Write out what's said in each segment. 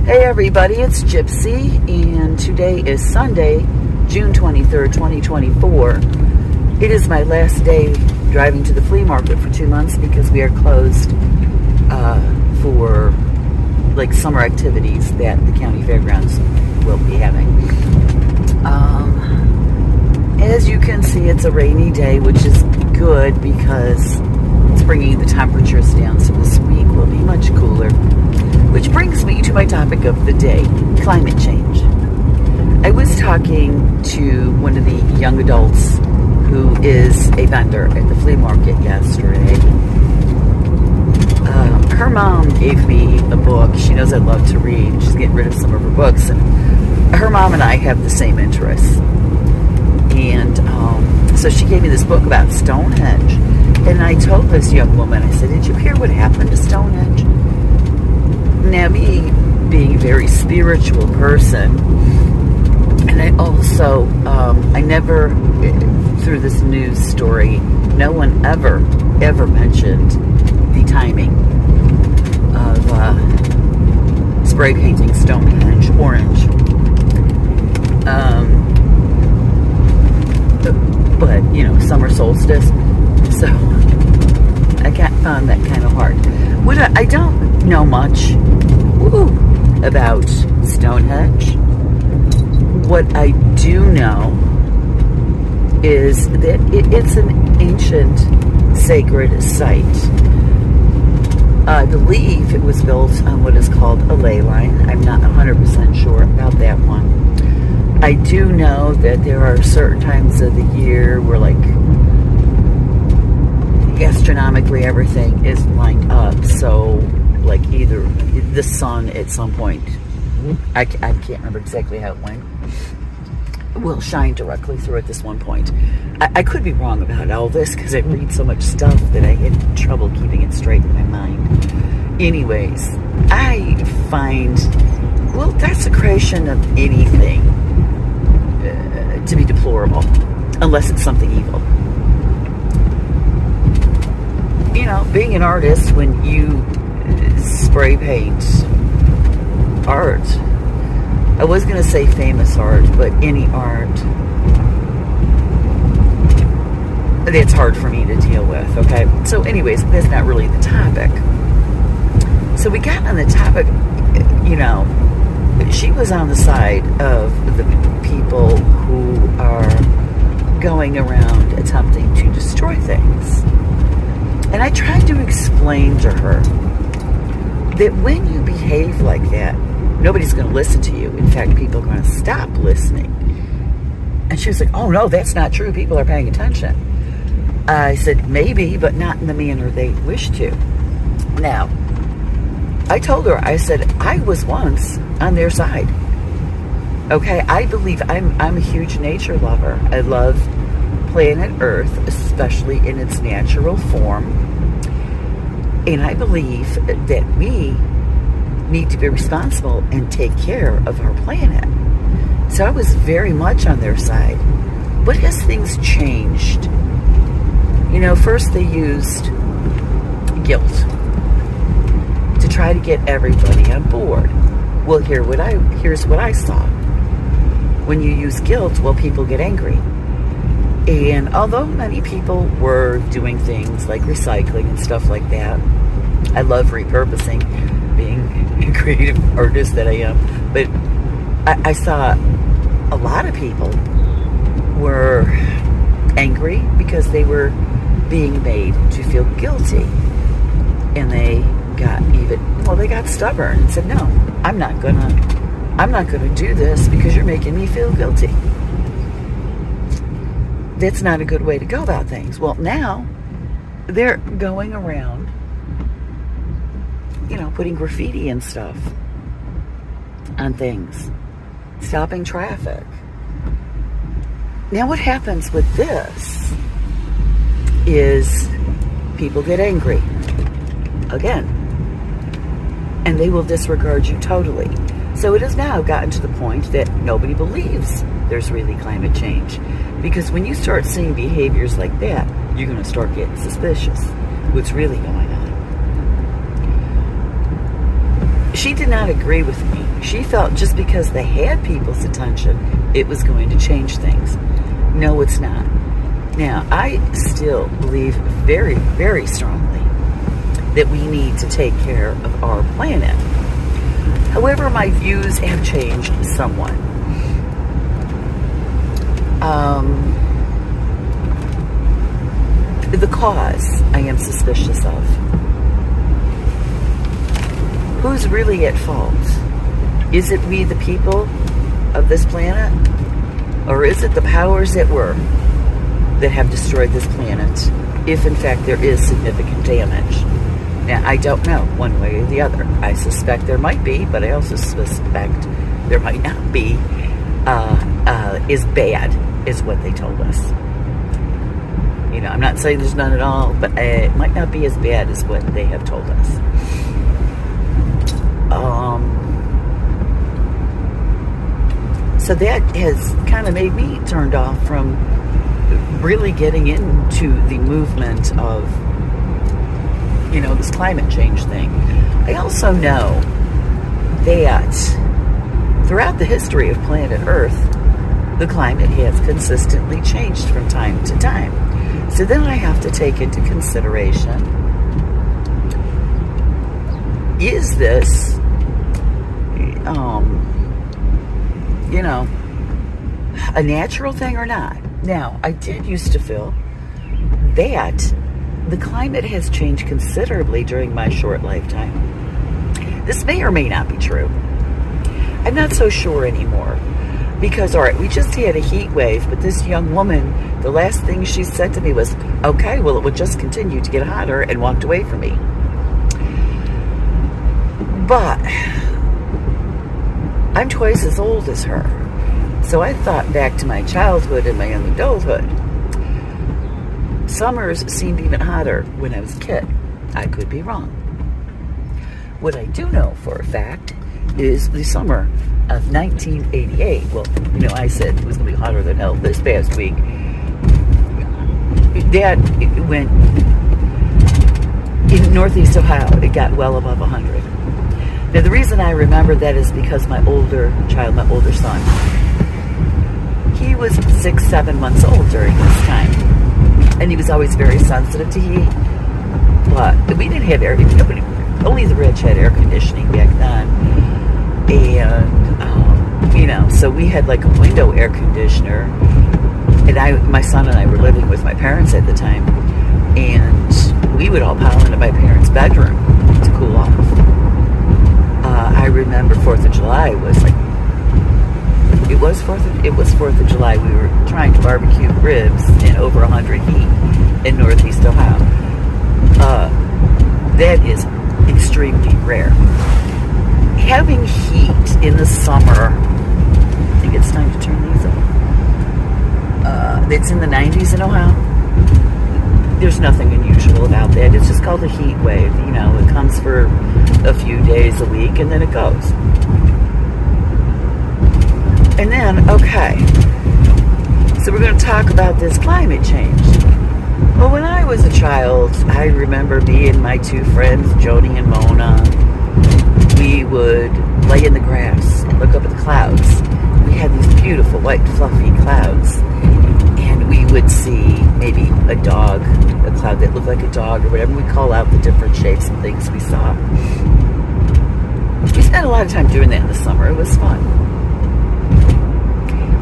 Hey everybody, it's Gypsy, and today is Sunday, June 23rd, 2024. It is my last day driving to the flea market for 2 months because we are closed for summer activities that the county fairgrounds will be having. As you can see, it's a rainy day, which is good because it's bringing the temperatures down, so this week will be much cooler. Which brings me to my topic of the day, climate change. I was talking to one of the young adults who is a vendor at the flea market yesterday. Her mom gave me a book. She knows I love to read. She's getting rid of some of her books. And her mom and I have the same interests. And so she gave me this book about Stonehenge. And I told this young woman, I said, "Did you hear what happened to Stonehenge?" Now, me being a very spiritual person, and I also, I never, through this news story, no one ever mentioned the timing of spray painting Stonehenge orange. But, summer solstice, so I found that kind of hard. I don't know much about Stonehenge. What I do know is that it's an ancient sacred site. I believe it was built on what is called a ley line. I'm not 100% sure about that one. I do know that there are certain times of the year where astronomically everything is lined up, so either the sun at some point, I can't remember exactly how it went, will shine directly through at this one point. I could be wrong about all this because I read so much stuff that I had trouble keeping it straight in my mind. Anyways, I find desecration of anything to be deplorable, unless it's something evil. Being an artist, when you spray paint art, I was going to say famous art, but any art, it's hard for me to deal with, okay? So anyways, that's not really the topic. So we got on the topic, she was on the side of the people who are going around attempting to destroy things. And I tried to explain to her that when you behave like that, nobody's going to listen to you. In fact, people are going to stop listening. And she was like, "Oh, no, that's not true. People are paying attention." I said, "Maybe, but not in the manner they wish to." Now, I told her, I said, I was once on their side. Okay, I believe I'm a huge nature lover. I love planet Earth, especially in its natural form. And I believe that we need to be responsible and take care of our planet. So I was very much on their side. But as things changed, first they used guilt to try to get everybody on board. Well, here's what I saw. When you use guilt, people get angry. And although many people were doing things like recycling and stuff like that, I love repurposing, being a creative artist that I am, but I saw a lot of people were angry because they were being made to feel guilty. And they got stubborn and said, "No, I'm not gonna do this because you're making me feel guilty." That's not a good way to go about things. Well, now they're going around, putting graffiti and stuff on things, stopping traffic. Now, what happens with this is people get angry again, and they will disregard you totally. So it has now gotten to the point that nobody believes there's really climate change. Because when you start seeing behaviors like that, you're going to start getting suspicious. What's really going on? she did not agree with me. She felt just because they had people's attention, it was going to change things. No, it's not. Now, I still believe very, very strongly that we need to take care of our planet. However, my views have changed somewhat. The cause I am suspicious of. Who's really at fault? Is it we, the people of this planet? Or is it the powers that were that have destroyed this planet, if in fact there is significant damage? Now, I don't know one way or the other. I suspect there might be, but I also suspect there might not be. Is bad, is what they told us. You know, I'm not saying there's none at all, but it might not be as bad as what they have told us. So that has kind of made me turned off from really getting into the movement of, you know, this climate change thing. I also know that throughout the history of planet Earth, the climate has consistently changed from time to time. So then I have to take into consideration, is this, you know, a natural thing or not? Now, I did used to feel that the climate has changed considerably during my short lifetime. This may or may not be true. I'm not so sure anymore. Because, all right, we just had a heat wave, but this young woman, the last thing she said to me was, okay, well, it would just continue to get hotter, and walked away from me. But I'm twice as old as her. So I thought back to my childhood and my young adulthood. Summers seemed even hotter when I was a kid. I could be wrong. What I do know for a fact is the summer of 1988. Well, you know, I said it was going to be hotter than hell this past week. That it went in Northeast Ohio. It got well above 100. Now, the reason I remember that is because my older son, he was 6-7 months old during this time, and he was always very sensitive to heat. But we didn't have air conditioning. Only the rich had air conditioning back then. And, you know, so we had like a window air conditioner. And my son and I were living with my parents at the time. And we would all pile into my parents' bedroom to cool off. I remember 4th of July was like, it was 4th of July. We were trying to barbecue ribs in over 100 heat in Northeast Ohio. That is extremely rare. Having heat in the summer, I think it's time to turn these off. It's in the 90s in Ohio. There's nothing unusual about that. It's just called a heat wave. You know, it comes for a few days a week and then it goes. And then, okay, so we're going to talk about this climate change. Well, when I was a child, I remember me and my two friends, Joni and Mona, we would lay in the grass and look up at the clouds. We had these beautiful white fluffy clouds, and we would see maybe a dog, a cloud that looked like a dog or whatever. We call out the different shapes and things we saw. We spent a lot of time doing that in the summer. It was fun.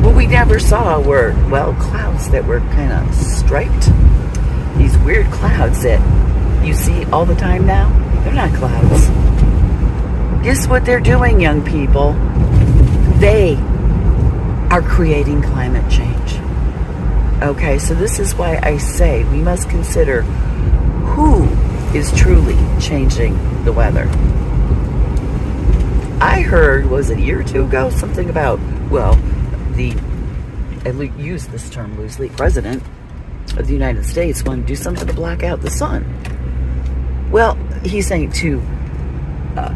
What we never saw were, well, clouds that were kind of striped. These weird clouds that you see all the time now. They're not clouds. Guess what they're doing, young people? They are creating climate change. Okay, so this is why I say we must consider who is truly changing the weather. I heard, was it a year or two ago, something about, well, I use this term loosely, President of the United States wanted to do something to block out the sun. Well, he's saying to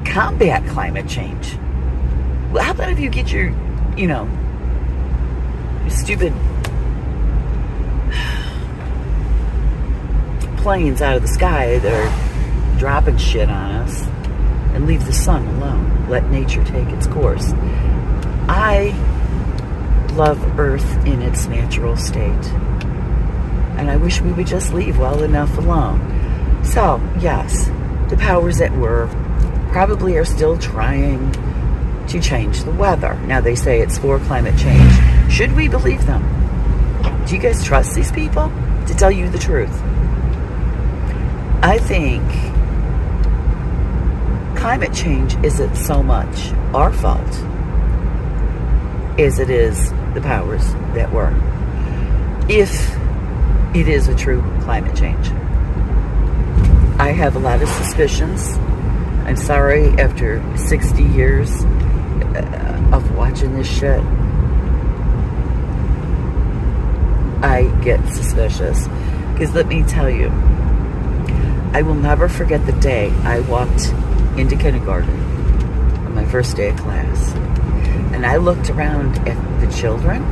combat climate change. Well, how about if you get your, you know, stupid planes out of the sky that are dropping shit on us and leave the sun alone. Let nature take its course. I love Earth in its natural state. And I wish we would just leave well enough alone. So, yes, the powers that were probably are still trying to change the weather. Now they say it's for climate change. Should we believe them? Do you guys trust these people? To tell you the truth, I think climate change isn't so much our fault as it is the powers that were. If it is a true climate change. I have a lot of suspicions. I'm sorry, after 60 years of watching this shit, I get suspicious. Because let me tell you, I will never forget the day I walked into kindergarten on my first day of class. And I looked around at the children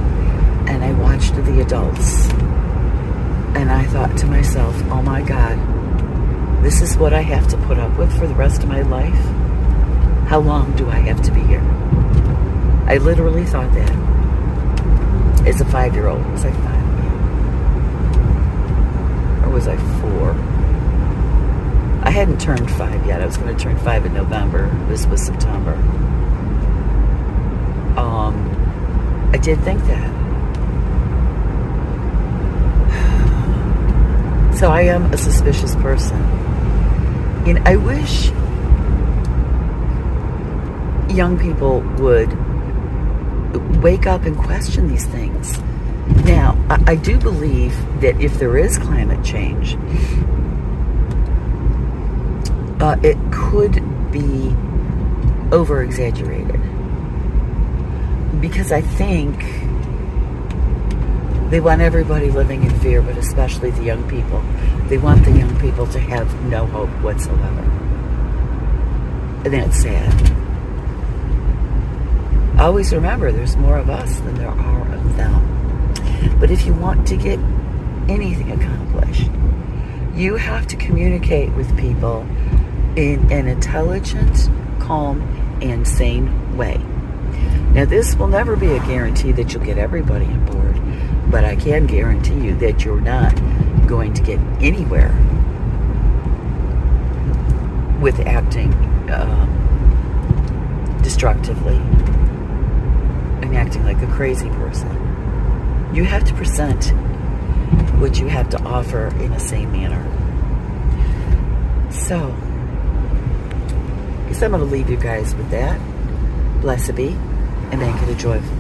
and I watched the adults. And I thought to myself, oh my God, this is what I have to put up with for the rest of my life? How long do I have to be here? I literally thought that. As a 5-year-old. Was I 5? Or was I 4? I hadn't turned 5 yet. I was going to turn 5 in November. This was September. I did think that. So I am a suspicious person. And I wish young people would wake up and question these things. Now, I do believe that if there is climate change, it could be over-exaggerated. Because I think they want everybody living in fear, but especially the young people. They want the young people to have no hope whatsoever. And that's sad. Always remember, there's more of us than there are of them. But if you want to get anything accomplished, you have to communicate with people in an intelligent, calm, and sane way. Now, this will never be a guarantee that you'll get everybody on board, but I can guarantee you that you're not going to get anywhere with acting destructively and acting like a crazy person. You have to present what you have to offer in a sane manner. So, I guess I'm going to leave you guys with that. Blessed be, and make it a joyful